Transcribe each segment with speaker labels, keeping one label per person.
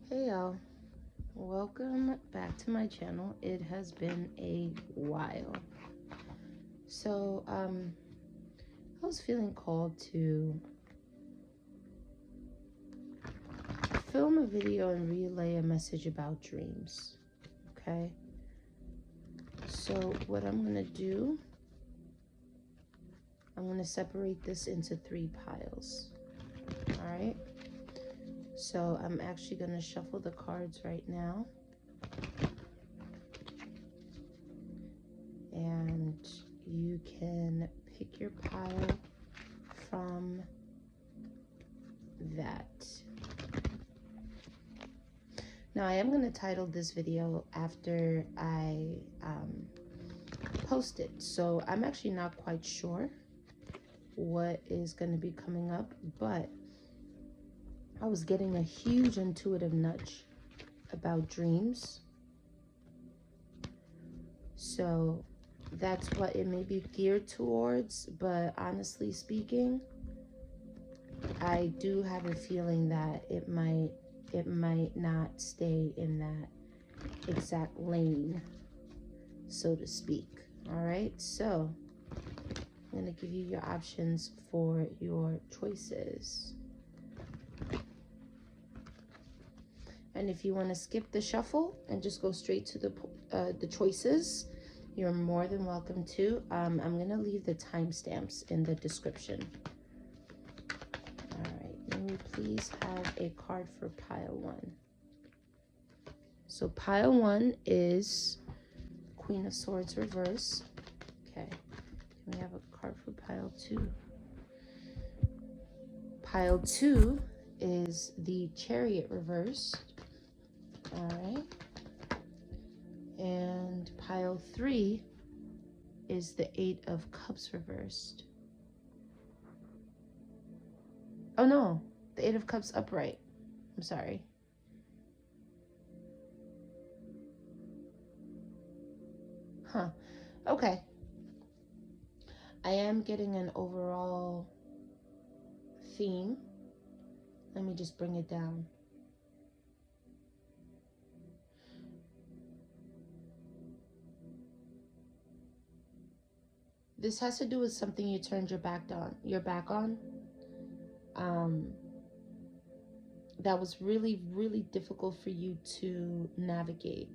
Speaker 1: Hey y'all, welcome back to my channel. It has been a while. So, I was feeling called to film a video and relay a message about dreams. Okay? So, what I'm gonna do, I'm gonna separate this into 3 piles. Alright? So, I'm actually gonna shuffle the cards right now. And you can pick your pile from that. Now, I am going to title this video after I post it. So I'm actually not quite sure what is going to be coming up, but I was getting a huge intuitive nudge about dreams. So that's what it may be geared towards, but honestly speaking, I do have a feeling that it might not stay in that exact lane, so to speak. All right, so I'm going to give you your options for your choices. And if you want to skip the shuffle and just go straight to the choices, you're more than welcome to. I'm going to leave the timestamps in the description. All right, may we please have a card for pile 1. So pile 1 is Queen of Swords reverse. Okay, can we have a card for pile 2? Pile 2 is the Chariot reversed. All right. And pile 3 is the 8 of Cups reversed. Oh no, the 8 of Cups upright. I'm sorry. Huh. Okay. I am getting an overall theme. Let me just bring it down. This has to do with something you turned your back on. That was really, really difficult for you to navigate.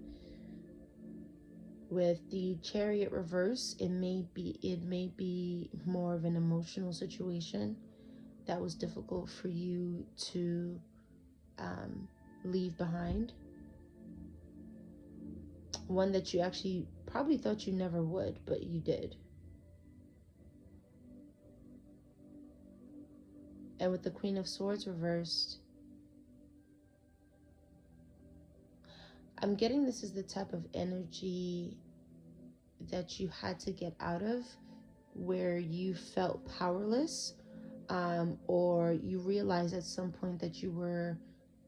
Speaker 1: With the Chariot reverse, it may be more of an emotional situation that was difficult for you to leave behind. One that you actually probably thought you never would, but you did. And with the Queen of Swords reversed, I'm getting this is the type of energy that you had to get out of, where you felt powerless, or you realized at some point that you were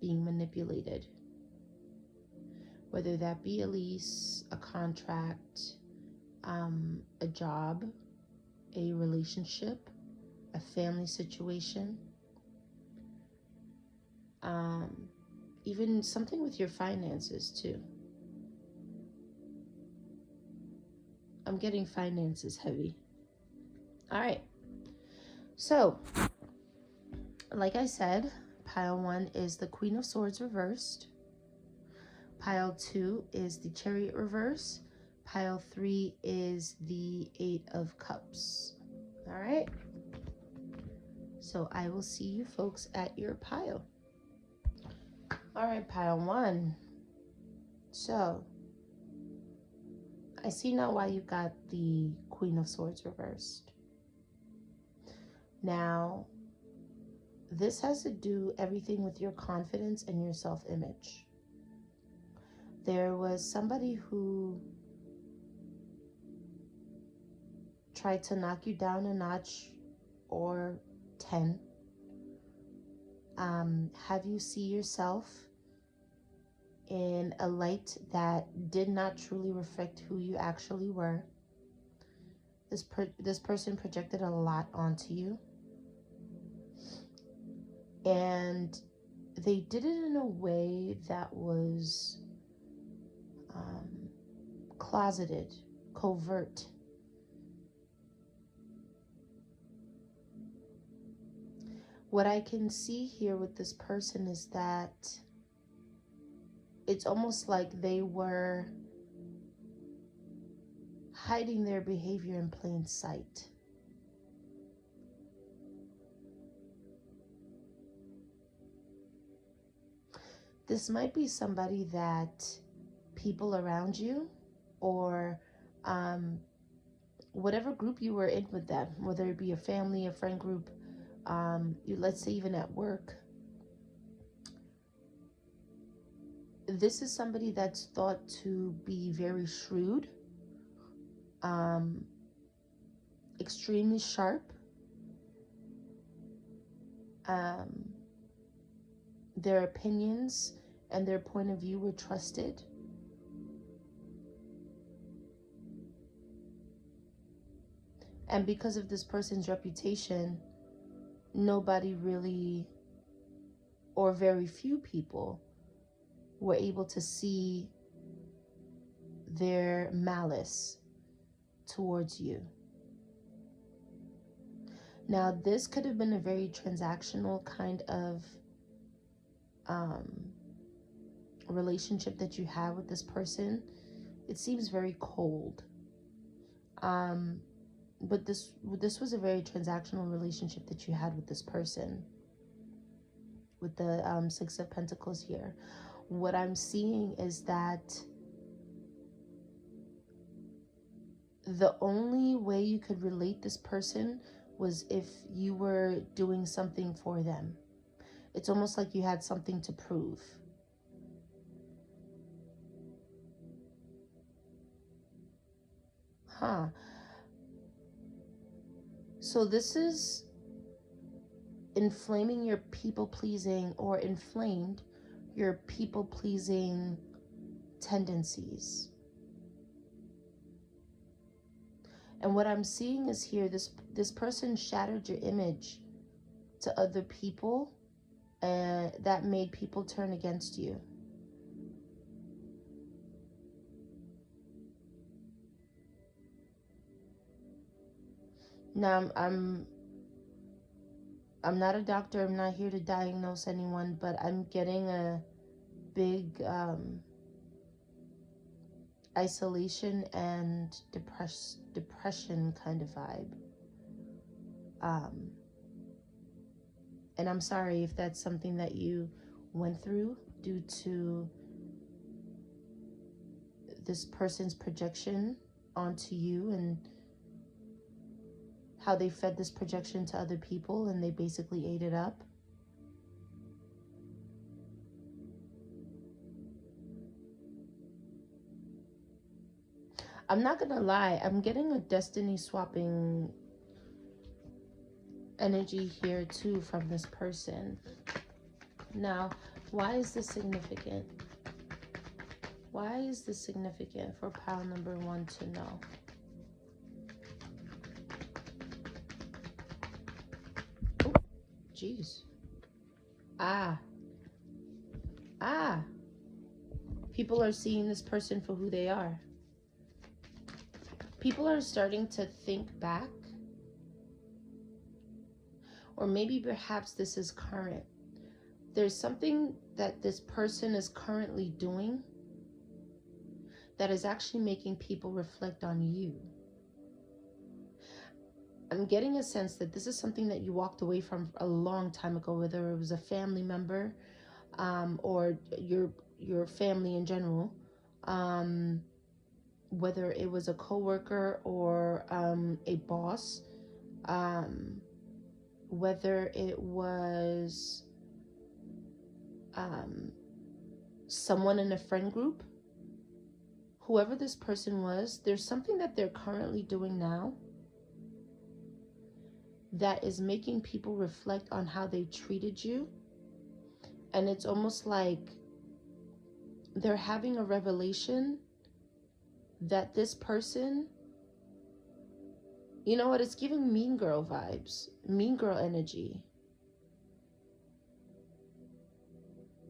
Speaker 1: being manipulated. Whether that be a lease, a contract, a job, a relationship, a family situation, even something with your finances too. I'm getting finances heavy. All right. So, like I said, pile 1 is the Queen of Swords reversed. Pile 2 is the Chariot reverse. Pile 3 is the 8 of Cups. All right. So I will see you folks at your pile. All right, pile 1. So I see now why you got the Queen of Swords reversed. Now, this has to do everything with your confidence and your self-image. There was somebody who tried to knock you down a notch or 10. Have you see yourself in a light that did not truly reflect who you actually were. This person projected a lot onto you. And they did it in a way that was closeted, covert. What I can see here with this person is that it's almost like they were hiding their behavior in plain sight. This might be somebody that people around you, or whatever group you were in with them, whether it be a family, a friend group, let's say even at work, this is somebody that's thought to be very shrewd, extremely sharp. Their opinions and their point of view were trusted. And because of this person's reputation, nobody really, or very few people, were able to see their malice towards you. Now, this could have been a very transactional kind of relationship that you have with this person. It seems very cold. But this was a very transactional relationship that you had with this person, with the Six of Pentacles here. What I'm seeing is that the only way you could relate this person was if you were doing something for them. It's almost like you had something to prove. So this is inflaming your people-pleasing, or inflamed your people-pleasing tendencies. And what I'm seeing is here, this person shattered your image to other people, and that made people turn against you. Now, I'm not a doctor. I'm not here to diagnose anyone, but I'm getting a big isolation and depression kind of vibe. And I'm sorry if that's something that you went through due to this person's projection onto you, and how they fed this projection to other people and they basically ate it up. I'm not gonna lie, I'm getting a destiny swapping energy here too from this person. Now, why is this significant? Why is this significant for pile number 1 to know? Oh, jeez. People are seeing this person for who they are. People are starting to think back, or maybe perhaps this is current. There's something that this person is currently doing that is actually making people reflect on you. I'm getting a sense that this is something that you walked away from a long time ago, whether it was a family member, or your family in general, whether it was a coworker or a boss, whether it was someone in a friend group. Whoever this person was, there's something that they're currently doing now that is making people reflect on how they treated you. And it's almost like they're having a revelation that this person, you know what, it's giving mean girl vibes, mean girl energy.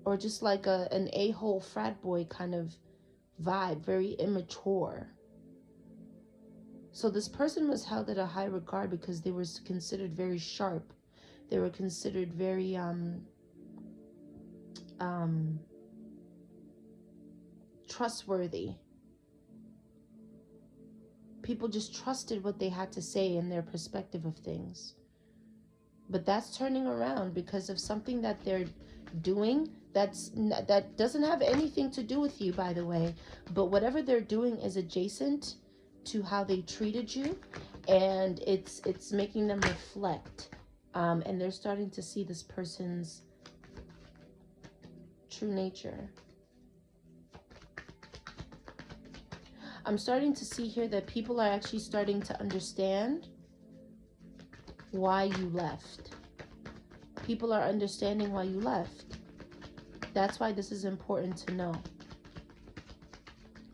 Speaker 1: or just like an a-hole frat boy kind of vibe, very immature. So this person was held at a high regard because they were considered very sharp. They were considered very trustworthy. People just trusted what they had to say and their perspective of things. But that's turning around because of something that they're doing that doesn't have anything to do with you, by the way. But whatever they're doing is adjacent to how they treated you, and it's making them reflect. And they're starting to see this person's true nature. I'm starting to see here that people are actually starting to understand why you left. People are understanding why you left. That's why this is important to know.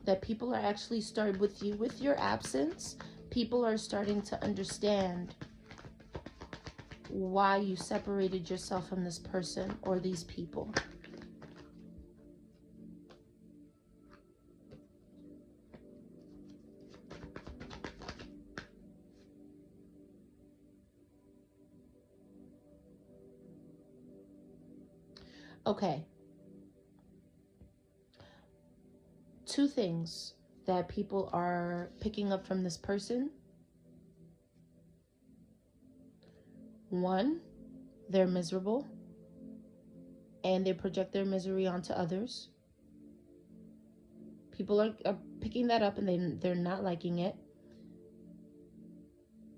Speaker 1: That people are actually starting with you, with your absence, people are starting to understand why you separated yourself from this person or these people. Okay. Two things that people are picking up from this person. One, they're miserable and they project their misery onto others. People are picking that up and they're not liking it.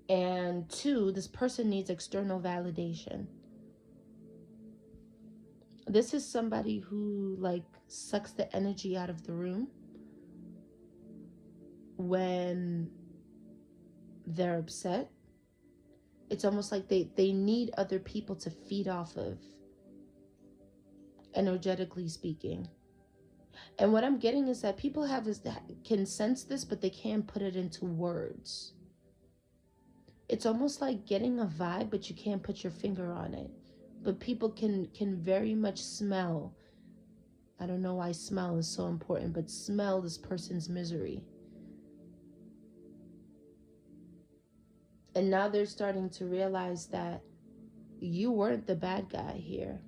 Speaker 1: And two, this person needs external validation. This is somebody who like sucks the energy out of the room when they're upset. It's almost like they need other people to feed off of, energetically speaking. And what I'm getting is that people can sense this, but they can't put it into words. It's almost like getting a vibe, but you can't put your finger on it. But people can very much smell. I don't know why smell is so important, but smell this person's misery. And now they're starting to realize that you weren't the bad guy here.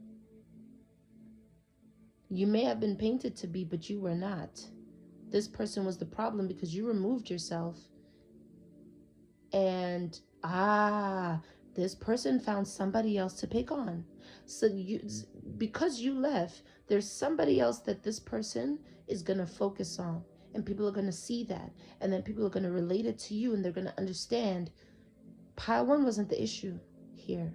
Speaker 1: You may have been painted to be, but you were not. This person was the problem because you removed yourself. And this person found somebody else to pick on. So because you left, there's somebody else that this person is going to focus on. And people are going to see that. And then people are going to relate it to you, and they're going to understand pile one wasn't the issue here.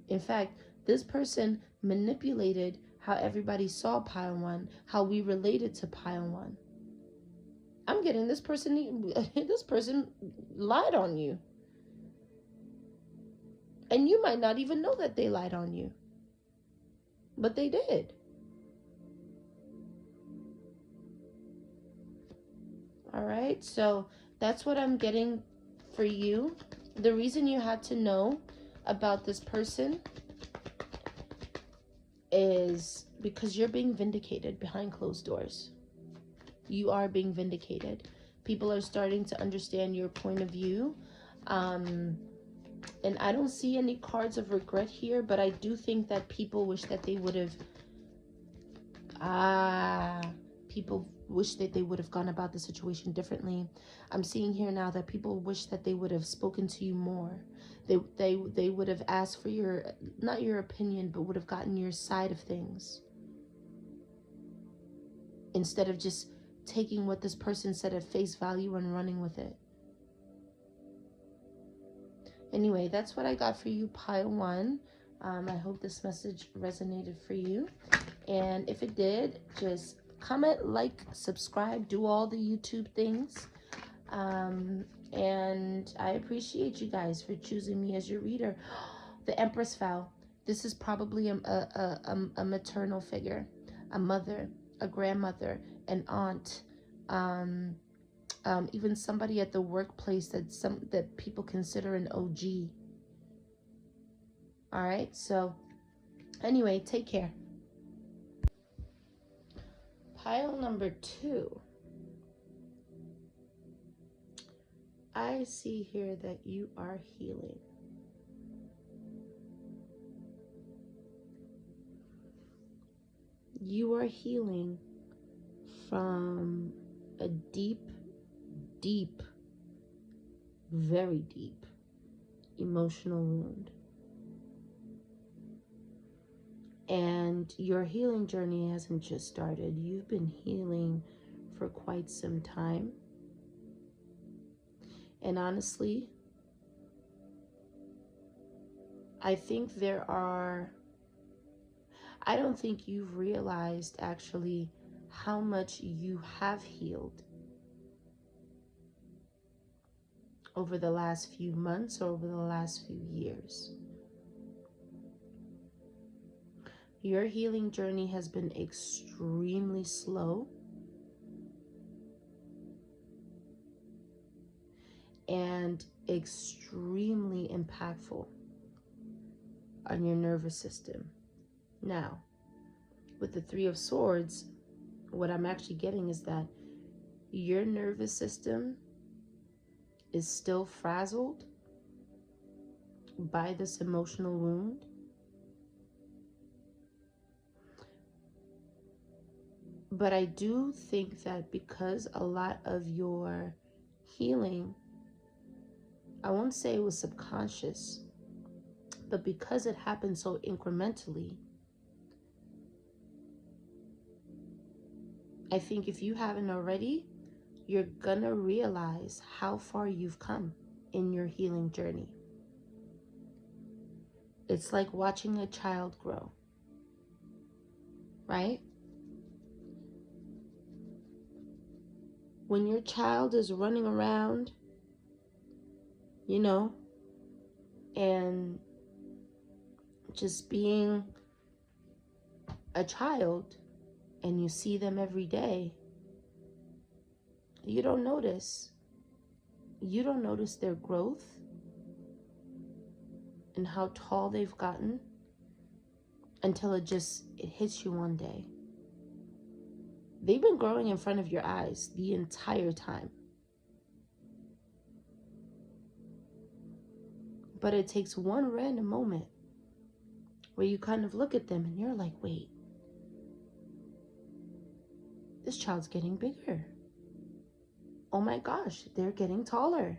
Speaker 1: In fact, this person manipulated how everybody saw pile one, how we related to pile one. I'm getting this person lied on you. And you might not even know that they lied on you. But they did. All right, so that's what I'm getting for you. The reason you had to know about this person is because you're being vindicated behind closed doors. You are being vindicated. People are starting to understand your point of view. And I don't see any cards of regret here, but I do think that people wish that they would have people wish that they would have gone about the situation differently. I'm seeing here now that people wish that they would have spoken to you more. They would have asked for your, not your opinion, but would have gotten your side of things. Instead of just taking what this person said at face value and running with it. Anyway, that's what I got for you, pile one. I hope this message resonated for you. And if it did, just comment, like, subscribe, do all the YouTube things. And I appreciate you guys for choosing me as your reader. The Empress vow. This is probably a maternal figure, a mother, a grandmother, an aunt, even somebody at the workplace that people consider an OG. All right, so Anyway, take care. Pile number 2. I see here that you are healing. You are healing from a deep, deep, very deep emotional wound. And your healing journey hasn't just started. You've been healing for quite some time. And honestly, I don't think you've realized actually how much you have healed over the last few months or over the last few years. Your healing journey has been extremely slow and extremely impactful on your nervous system. Now, with the 3 of Swords, what I'm actually getting is that your nervous system is still frazzled by this emotional wound. But I do think that because a lot of your healing, I won't say it was subconscious, but because it happened so incrementally, I think if you haven't already, you're gonna realize how far you've come in your healing journey. It's like watching a child grow, right? When your child is running around, and just being a child, and you see them every day, you don't notice their growth and how tall they've gotten until it hits you one day. They've been growing in front of your eyes the entire time. But it takes one random moment where you kind of look at them and you're like, wait, this child's getting bigger. Oh my gosh, they're getting taller.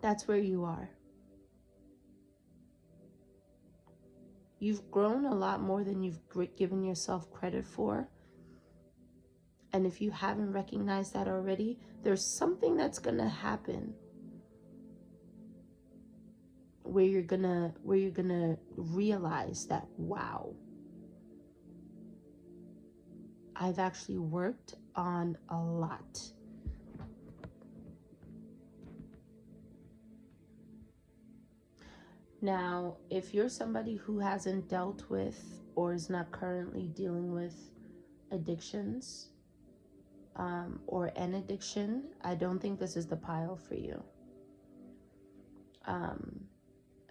Speaker 1: That's where you are. You've grown a lot more than you've given yourself credit for. And if you haven't recognized that already, there's something that's gonna happen where you're gonna realize that, wow, I've actually worked on a lot. Now, if you're somebody who hasn't dealt with or is not currently dealing with addictions, or an addiction, I don't think this is the pile for you.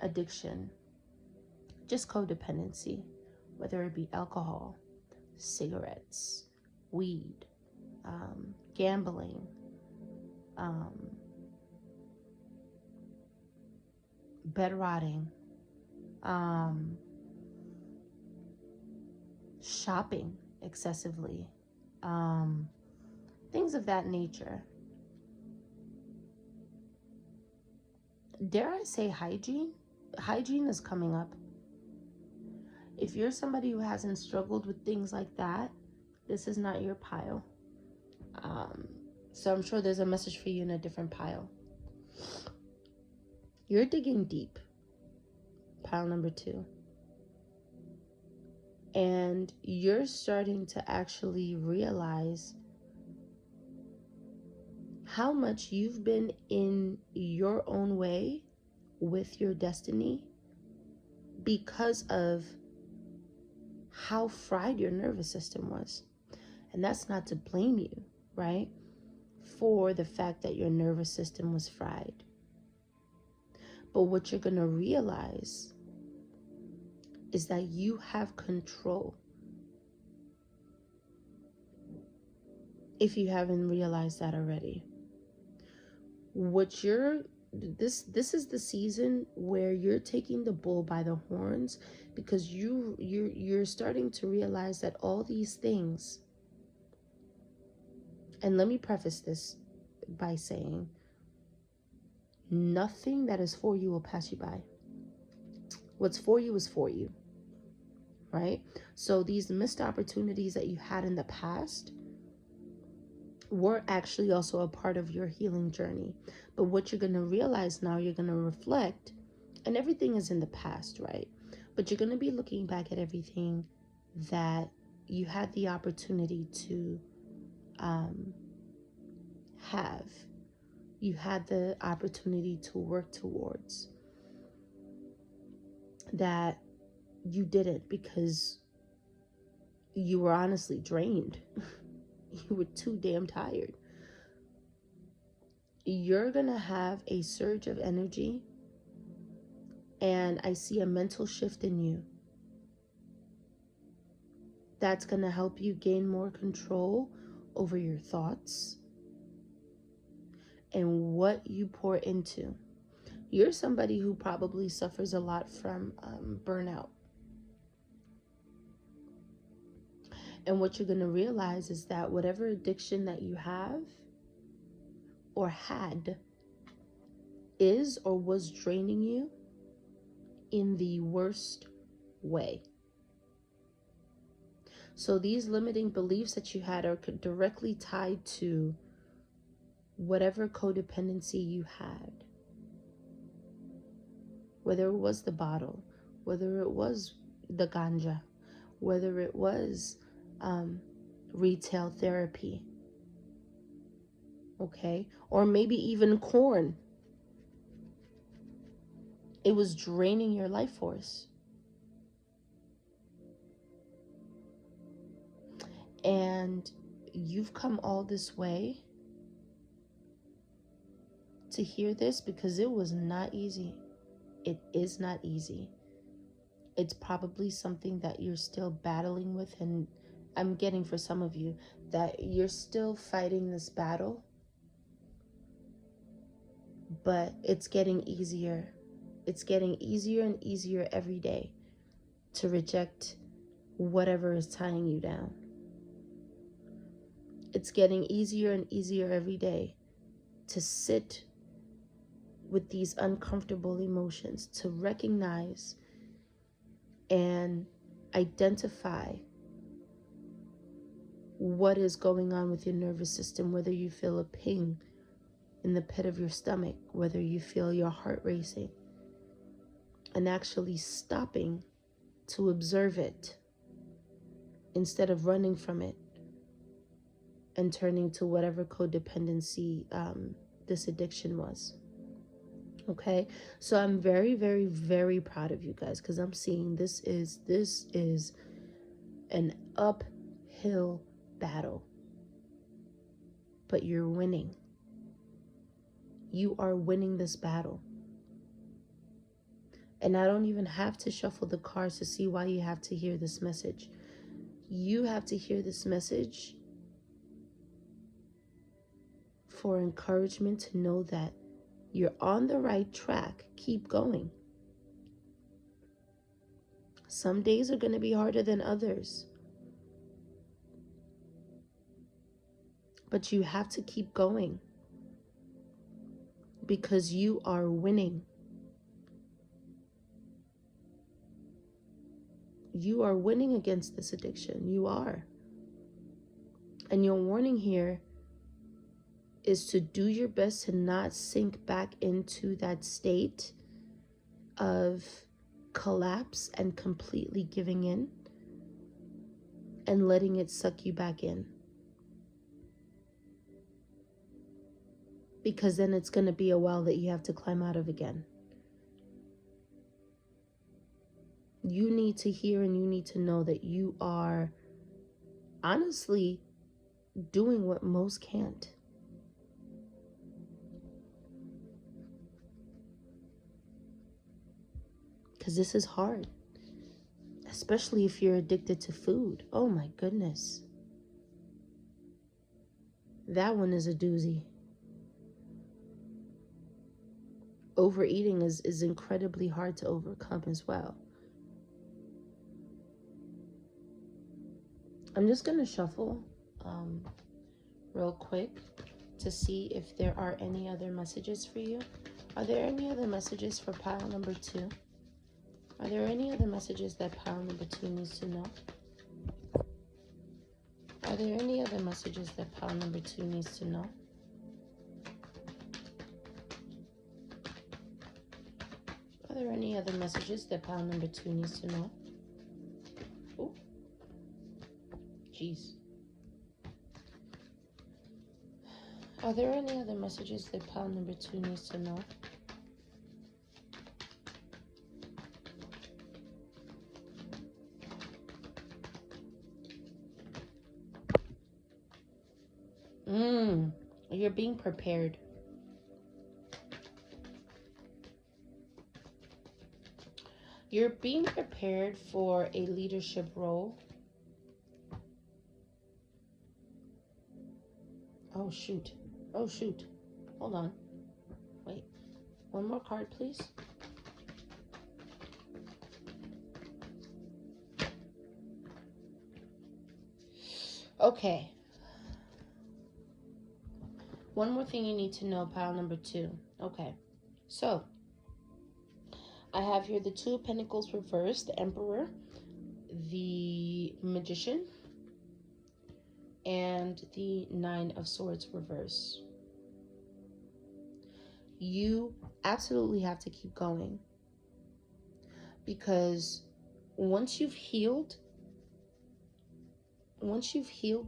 Speaker 1: Addiction, just codependency, whether it be alcohol, cigarettes, weed, gambling, bed rotting, shopping excessively, things of that nature. Dare I say hygiene? Hygiene is coming up. If you're somebody who hasn't struggled with things like that, this is not your pile. So I'm sure there's a message for you in a different pile. You're digging deep. Pile number 2. And you're starting to actually realize how much you've been in your own way with your destiny because of how fried your nervous system was. And that's not to blame you, right, for the fact that your nervous system was fried. But what you're going to realize is that you have control. If you haven't realized that already. This is the season where you're taking the bull by the horns, because you're starting to realize that all these things, and let me preface this by saying, nothing that is for you will pass you by. What's for you is for you, right? So these missed opportunities that you had in the past were actually also a part of your healing journey. But what you're going to realize now, you're going to reflect, and everything is in the past, right? But you're going to be looking back at everything that you had the opportunity to have. You had the opportunity to work towards, that you didn't because you were honestly drained. You were too damn tired. You're going to have a surge of energy, and I see a mental shift in you that's going to help you gain more control over your thoughts and what you pour into. You're somebody who probably suffers a lot from burnout. And what you're going to realize is that whatever addiction that you have or had is or was draining you in the worst way. So these limiting beliefs that you had are directly tied to whatever codependency you had. Whether it was the bottle, whether it was the ganja, whether it was retail therapy, okay? Or maybe even corn. It was draining your life force. And you've come all this way to hear this, because it was not easy. It is not easy. It's probably something that you're still battling with, and I'm getting for some of you that you're still fighting this battle, but it's getting easier. It's getting easier and easier every day to reject whatever is tying you down. It's getting easier and easier every day to sit with these uncomfortable emotions, to recognize and identify what is going on with your nervous system, whether you feel a ping in the pit of your stomach, whether you feel your heart racing, and actually stopping to observe it instead of running from it and turning to whatever codependency this addiction was. Okay, so I'm very, very, very proud of you guys, because I'm seeing this is an uphill battle, but you're winning. You are winning this battle. And I don't even have to shuffle the cards to see why you have to hear this message. You have to hear this message for encouragement, to know that you're on the right track. Keep going. Some days are going to be harder than others, but you have to keep going, because you are winning. You are winning against this addiction. You are. And your warning here is to do your best to not sink back into that state of collapse and completely giving in and letting it suck you back in. Because then it's going to be a well that you have to climb out of again. You need to hear and you need to know that you are honestly doing what most can't. because this is hard, especially if you're addicted to food. Oh my goodness. That one is a doozy. Overeating is incredibly hard to overcome as well. I'm just going to shuffle real quick to see if there are any other messages for you. Are there any other messages for pile number 2? Are there any other messages that pile number 2 needs to know? Are there any other messages that pile number 2 needs to know? Are there any other messages that pile number 2 needs to know? Oh, jeez. Are there any other messages that pile number 2 needs to know? You're being prepared. You're being prepared for a leadership role. Oh, shoot. Oh, shoot. Hold on. Wait. One more card, please. Okay. One more thing you need to know, pile number 2. Okay. So, I have here the 2 of Pentacles reversed, the Emperor, the Magician, and the 9 of Swords reversed. You absolutely have to keep going, because once you've healed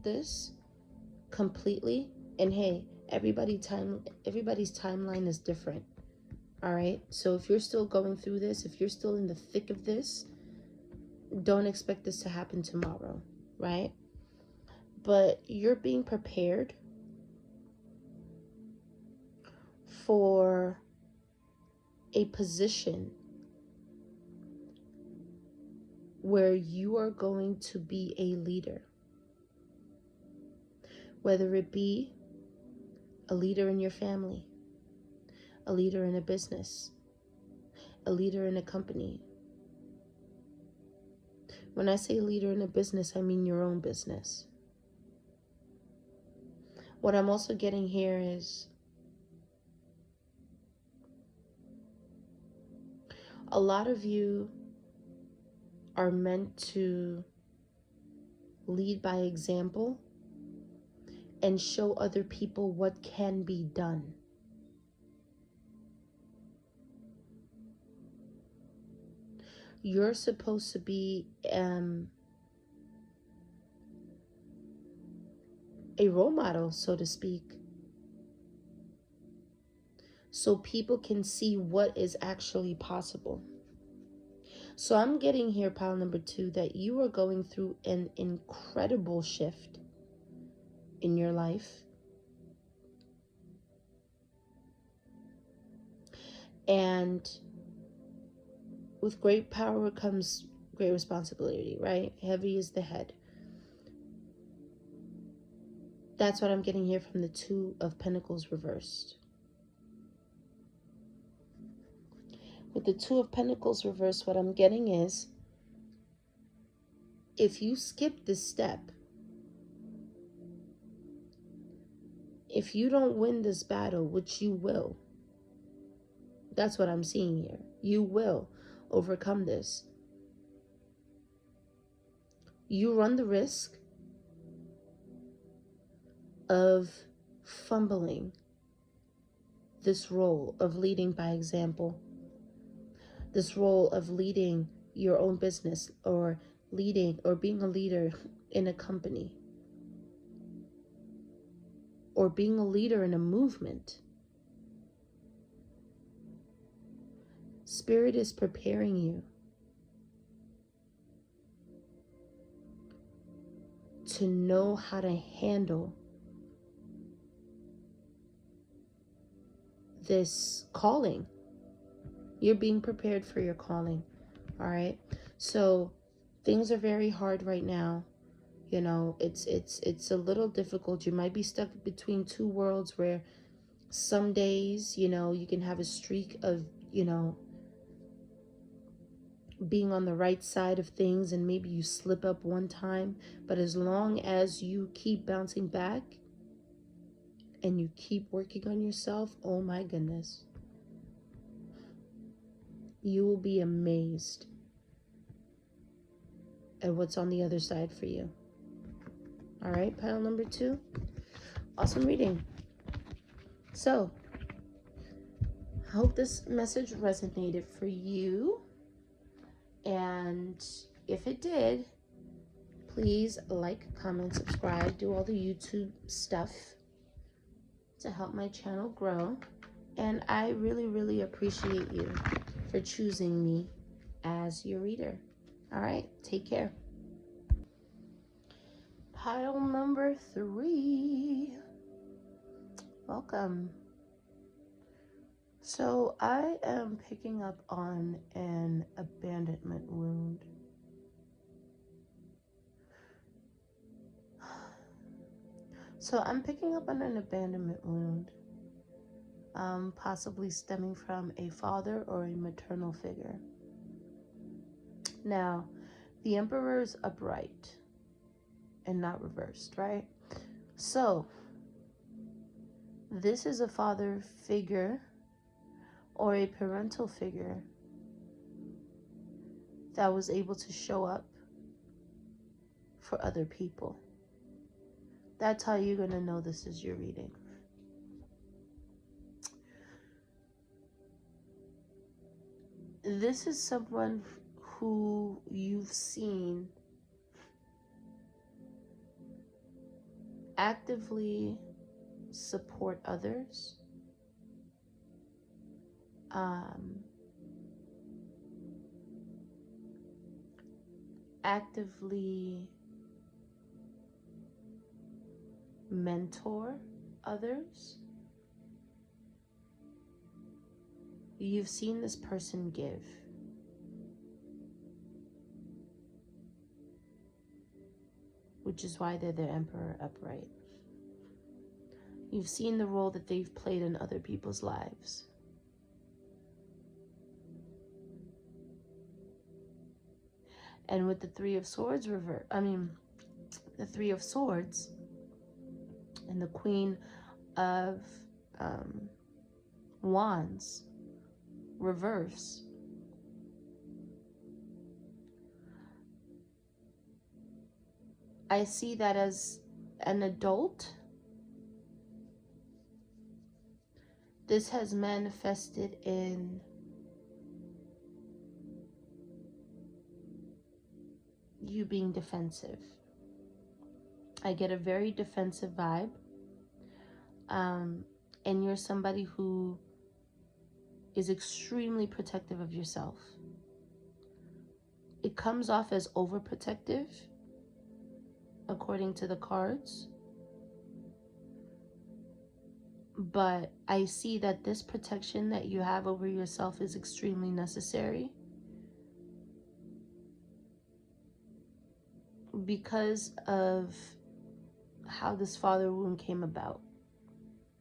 Speaker 1: this completely, and hey, everybody's timeline is different. All right, so if you're still going through this, if you're still in the thick of this, don't expect this to happen tomorrow, right? But you're being prepared for a position where you are going to be a leader, whether it be a leader in your family, a leader in a business, a leader in a company. When I say leader in a business, I mean your own business. What I'm also getting here is a lot of you are meant to lead by example and show other people what can be done. You're supposed to be a role model, so to speak, so people can see what is actually possible. So I'm getting here, pile number 2, that you are going through an incredible shift in your life. And with great power comes great responsibility, right? Heavy is the head. That's what I'm getting here from the 2 of Pentacles reversed. With the 2 of Pentacles reversed, what I'm getting is, if you skip this step, if you don't win this battle, which you will, that's what I'm seeing here. You will overcome this. You run the risk of fumbling this role of leading by example, this role of leading your own business, or leading or being a leader in a company, or being a leader in a movement. Spirit is preparing you to know how to handle this calling. You're being prepared for your calling. All right. So things are very hard right now. You know, it's a little difficult. You might be stuck between two worlds where some days, you know, you can have a streak of, you know, being on the right side of things, and maybe you slip up one time, but as long as you keep bouncing back and you keep working on yourself, oh my goodness, you will be amazed at what's on the other side for you. All right, pile number 2. Awesome reading. So, I hope this message resonated for you. And if it did, please like, comment, subscribe, do all the YouTube stuff to help my channel grow. And I really, really appreciate you for choosing me as your reader. All right, take care. Pile number 3. Welcome. So I am picking up on an abandonment wound. So I'm picking up on an abandonment wound, possibly stemming from a father or a maternal figure. Now, the Emperor is upright and not reversed, right? So this is a father figure or a parental figure that was able to show up for other people. That's how you're going to know this is your reading. This is someone who you've seen actively support others, actively mentor others. You've seen this person give. Which is why they're the Emperor upright. You've seen the role that they've played in other people's lives. And with the Three of Swords the Three of Swords and the Queen of Wands reverse, I see that as an adult. This has manifested in you being defensive. I get a very defensive vibe. And you're somebody who is extremely protective of yourself. It comes off as overprotective, according to the cards. But I see that this protection that you have over yourself is extremely necessary. Because of how this father wound came about.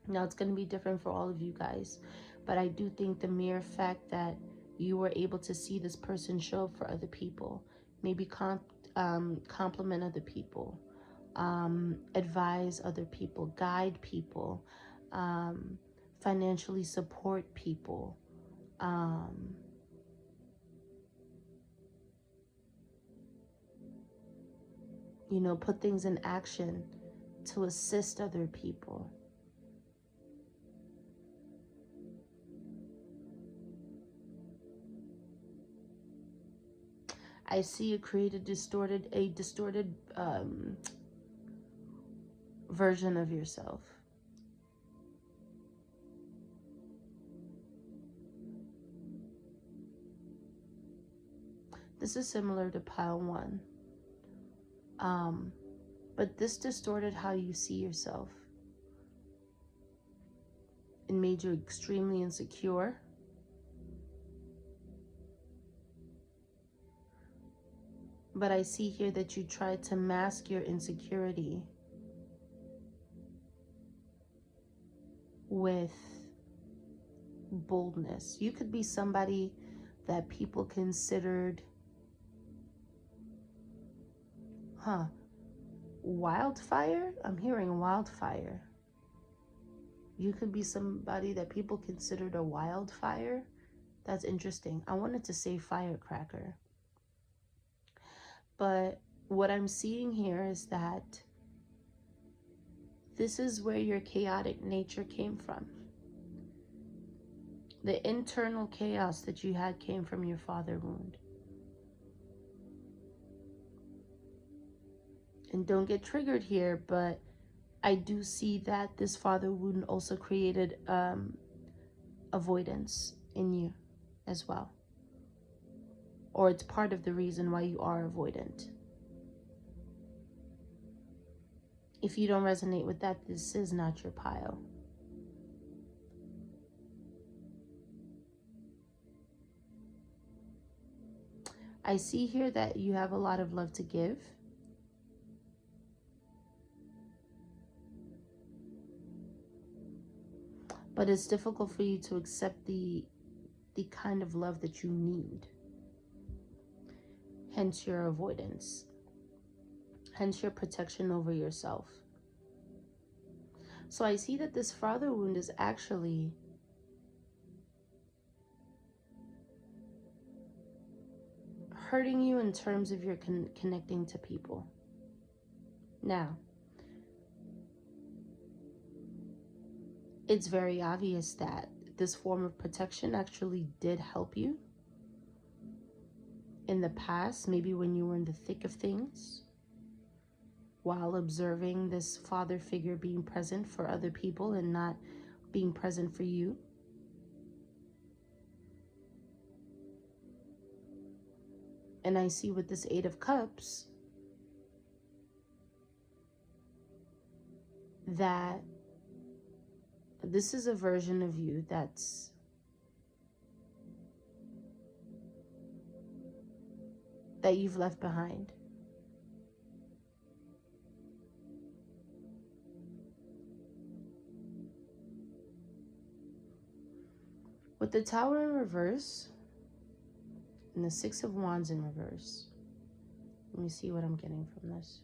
Speaker 1: Now, it's going to be different for all of you guys, but I do think the mere fact that you were able to see this person show up for other people, maybe compliment other people, advise other people, guide people, financially support people, you know, put things in action to assist other people. I see you create a distorted version of yourself. This is similar to pile 1. But this distorted how you see yourself. It made you extremely insecure. But I see here that you tried to mask your insecurity with boldness. You could be somebody that people considered, wildfire? I'm hearing wildfire. You could be somebody that people considered a wildfire. That's interesting. I wanted to say firecracker. But what I'm seeing here is that this is where your chaotic nature came from. The internal chaos that you had came from your father wound. And don't get triggered here, but I do see that this father wound also created avoidance in you as well. Or it's part of the reason why you are avoidant. If you don't resonate with that, this is not your pile. I see here that you have a lot of love to give. But it's difficult for you to accept the kind of love that you need. Hence your avoidance. Hence your protection over yourself. So I see that this father wound is actually hurting you in terms of your connecting to people. Now, it's very obvious that this form of protection actually did help you in the past, maybe when you were in the thick of things, while observing this father figure being present for other people and not being present for you. And I see with this Eight of Cups that this is a version of you that you've left behind. With the Tower in reverse and the Six of Wands in reverse, let me see what I'm getting from this.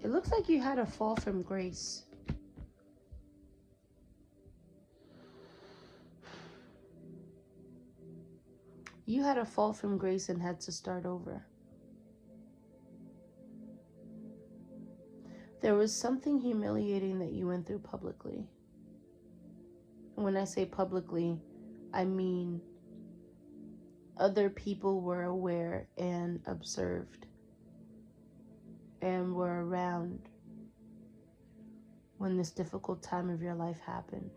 Speaker 1: It looks like you had a fall from grace. You had a fall from grace and had to start over. There was something humiliating that you went through publicly. And when I say publicly, I mean other people were aware and observed and were around when this difficult time of your life happened.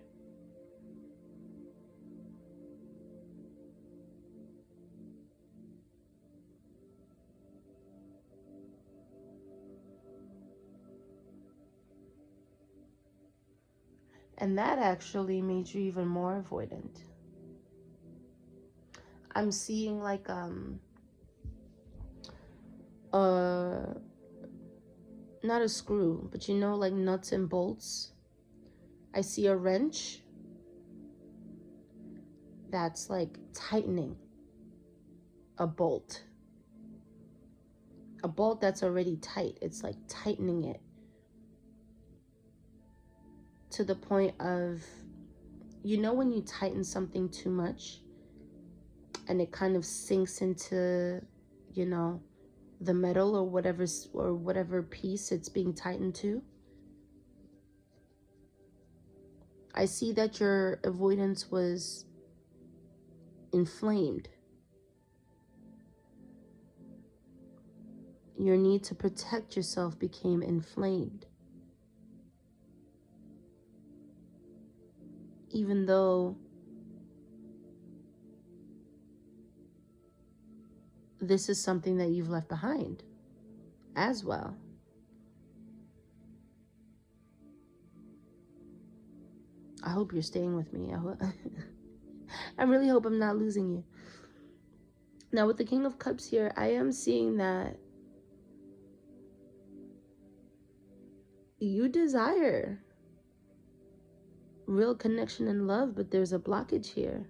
Speaker 1: And that actually made you even more avoidant. I'm seeing like not a screw, but you know, like nuts and bolts. I see a wrench that's like tightening a bolt. A bolt that's already tight. It's like tightening it to the point of, you know, when you tighten something too much and it kind of sinks into, you know, the metal or whatever piece it's being tightened to. I see that your avoidance was inflamed. Your need to protect yourself became inflamed. Even though this is something that you've left behind as well. I hope you're staying with me. I really hope I'm not losing you. Now, with the King of Cups here, I am seeing that you desire real connection and love, but there's a blockage here.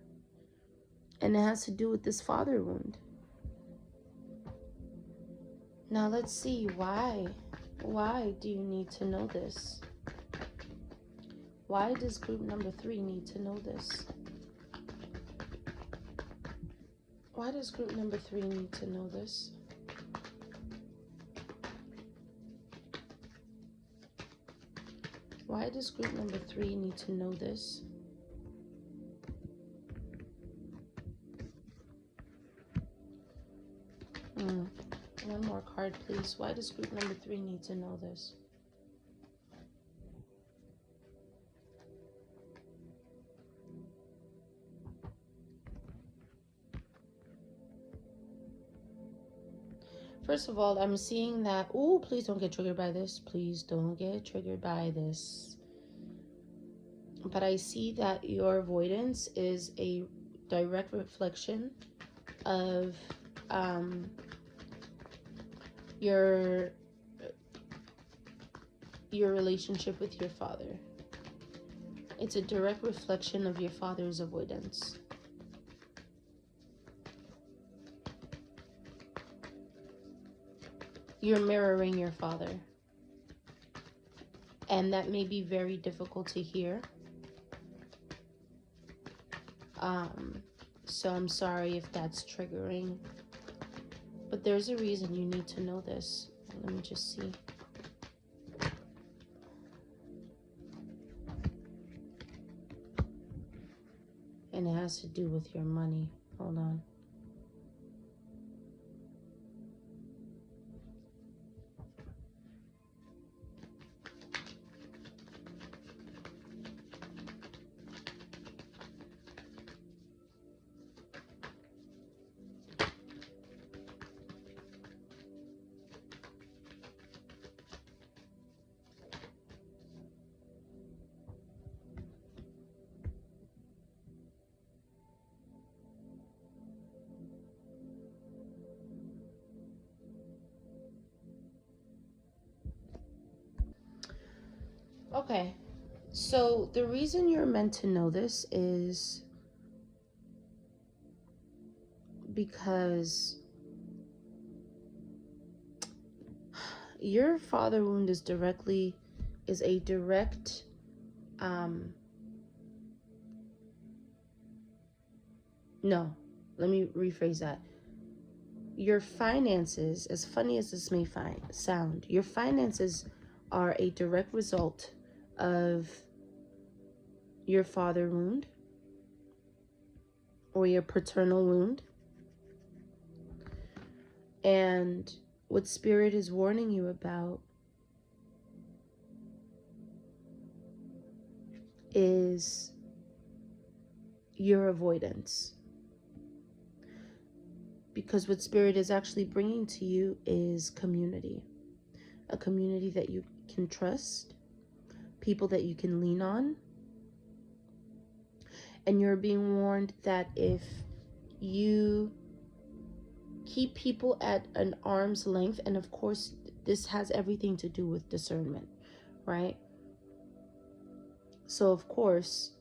Speaker 1: And it has to do with this father wound. Now, let's see why. Why do you need to know this? Why does group number 3 need to know this? Why does group number 3 need to know this? Why does group number 3 need to know this? One more card, please. Why does group number 3 need to know this? First of all, I'm seeing that... Oh, please don't get triggered by this. Please don't get triggered by this. But I see that your avoidance is a direct reflection of your relationship with your father. It's a direct reflection of your father's avoidance. You're mirroring your father. And that may be very difficult to hear. So I'm sorry if that's triggering. But there's a reason you need to know this. Let me just see. And it has to do with your money. Hold on. Okay, so the reason you're meant to know this is because your father wound is a direct no, let me rephrase that. Your finances, as funny as this may sound, your finances are a direct result of your father wound or your paternal wound. And what Spirit is warning you about is your avoidance. Because what Spirit is actually bringing to you is community. A community that you can trust, people that you can lean on. And you're being warned that if you keep people at an arm's length, and of course, this has everything to do with discernment, right? So, of course,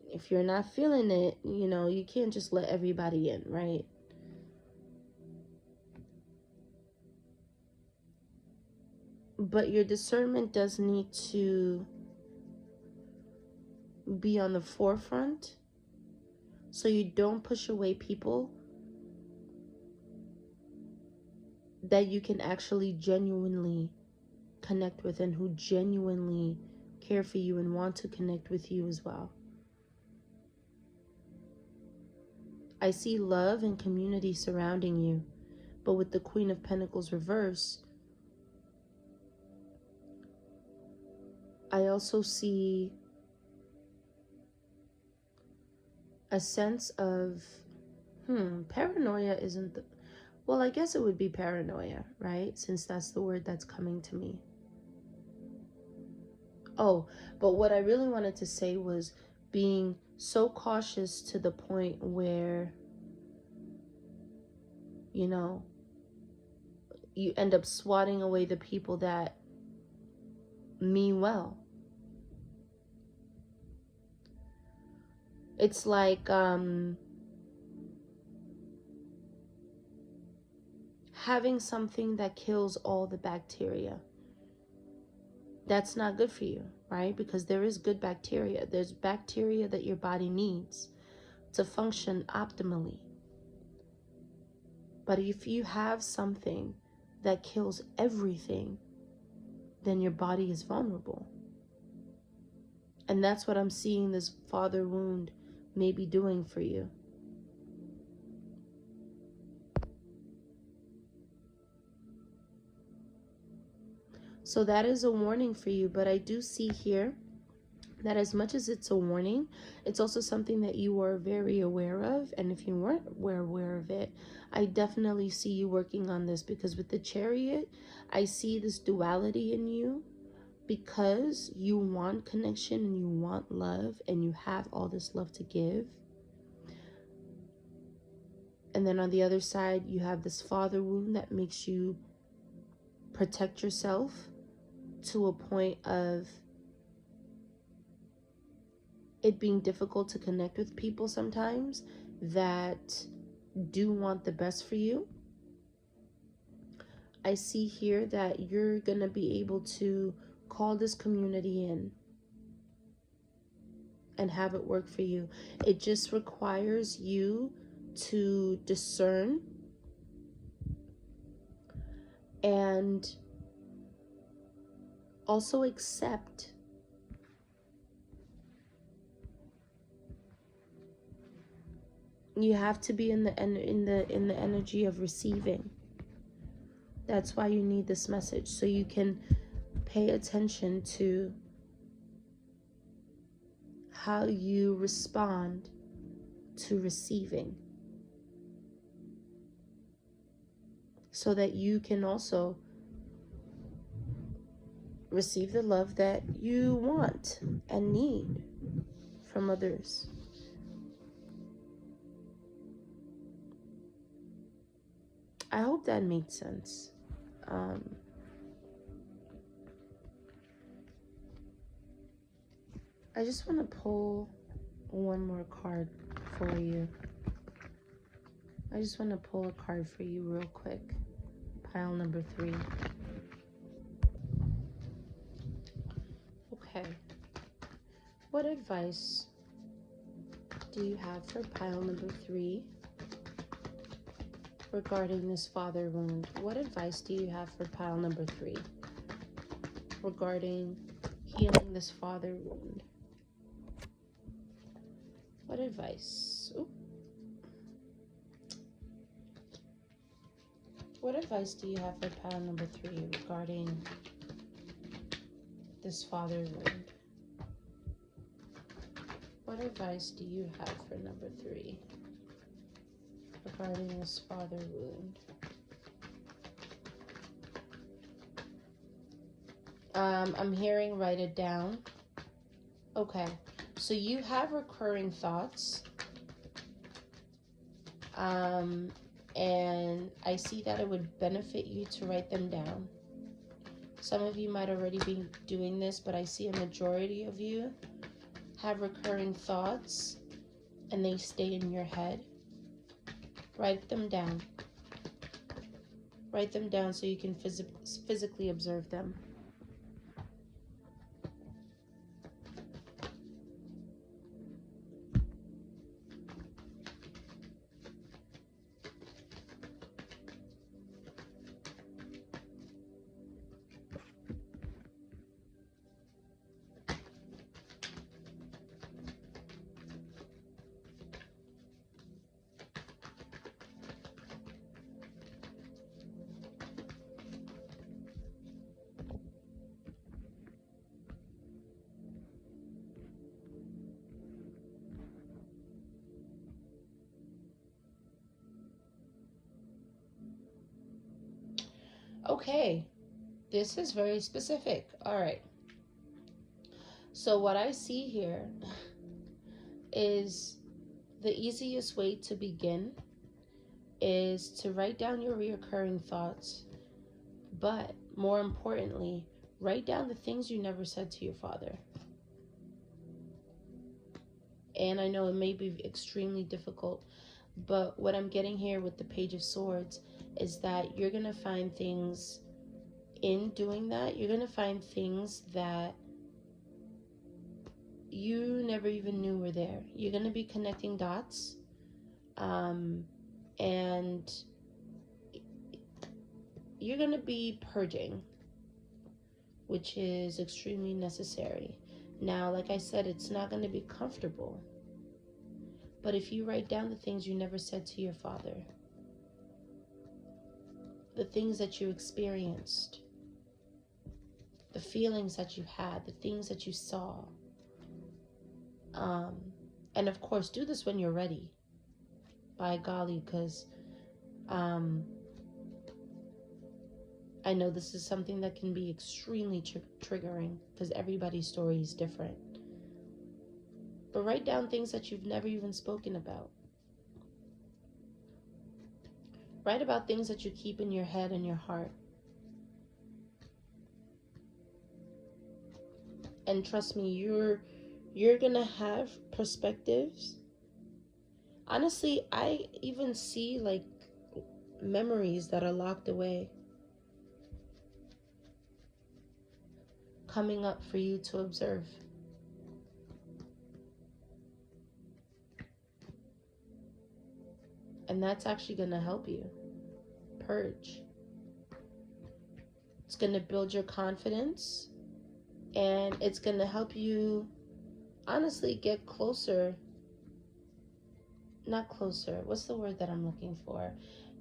Speaker 1: if you're not feeling it, you can't just let everybody in, right? But your discernment does need to be on the forefront so you don't push away people that you can actually genuinely connect with and who genuinely care for you and want to connect with you as well. I see love and community surrounding you, but with the Queen of Pentacles reverse, I also see a sense of, paranoia isn't the, well, I guess it would be paranoia, right? Since that's the word that's coming to me. Oh, but what I really wanted to say was being so cautious to the point where, you know, you end up swatting away the people that mean well. It's like having something that kills all the bacteria. That's not good for you, right? Because there is good bacteria. There's bacteria that your body needs to function optimally. But if you have something that kills everything, then your body is vulnerable. And that's what I'm seeing this father wound may be doing for you. So that is a warning for you. But I do see here that as much as it's a warning, it's also something that you are very aware of. And if you weren't aware of it, I definitely see you working on this, because with the Chariot, I see this duality in you, because you want connection and you want love and you have all this love to give. And then on the other side, you have this father wound that makes you protect yourself to a point of it being difficult to connect with people sometimes that do want the best for you. I see here that you're going to be able to call this community in and have it work for you. It just requires you to discern and also accept you have to be in the energy of receiving. That's why you need this message, so you can pay attention to how you respond to receiving, so that you can also receive the love that you want and need from others. I hope that made sense. I just want to pull one more card for you. I just want to pull a card for you real quick. Pile number 3. Okay. What advice do you have for pile number 3 regarding this father wound? What advice do you have for pile number 3 regarding healing this father wound? What advice? Ooh. What advice do you have for pile number 3 regarding this father wound? What advice do you have for number 3 regarding this father wound? I'm hearing write it down. Okay, so you have recurring thoughts. And I see that it would benefit you to write them down. Some of you might already be doing this, but I see a majority of you have recurring thoughts and they stay in your head. Write them down. Write them down so you can physically observe them. Okay, this is very specific. All right. So what I see here is the easiest way to begin is to write down your reoccurring thoughts, but more importantly, write down the things you never said to your father. And I know it may be extremely difficult, but what I'm getting here with the Page of Swords is that you're going to find things in doing that. You're going to find things that you never even knew were there. You're going to be connecting dots, and you're going to be purging, which is extremely necessary. Now, like I said, it's not going to be comfortable. But if you write down the things you never said to your father, the things that you experienced, the feelings that you had, the things that you saw, and of course, do this when you're ready, by golly, because I know this is something that can be extremely triggering because everybody's story is different. But write down things that you've never even spoken about. Write about things that you keep in your head and your heart. And trust me, you're gonna have perspectives. Honestly, I even see like memories that are locked away coming up for you to observe. And that's actually going to help you purge. It's going to build your confidence, and it's going to help you honestly get closer. Not closer. What's the word that I'm looking for?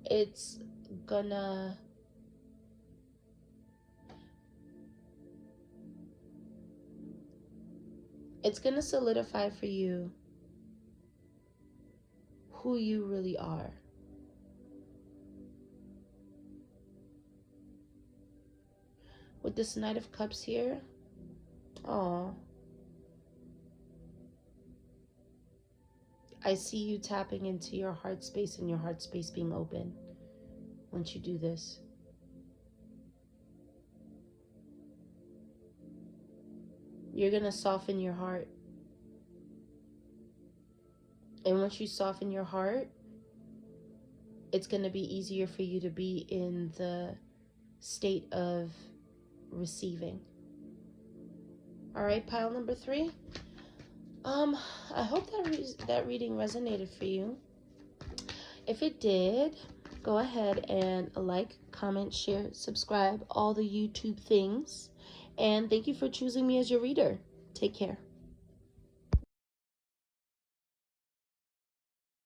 Speaker 1: It's gonna solidify for you who you really are. With this Knight of Cups here, I see you tapping into your heart space and your heart space being open once you do this. You're going to soften your heart. And once you soften your heart, it's going to be easier for you to be in the state of receiving. All right, pile number 3. I hope that reading resonated for you. If it did, go ahead and like, comment, share, subscribe, all the YouTube things. And thank you for choosing me as your reader. Take care.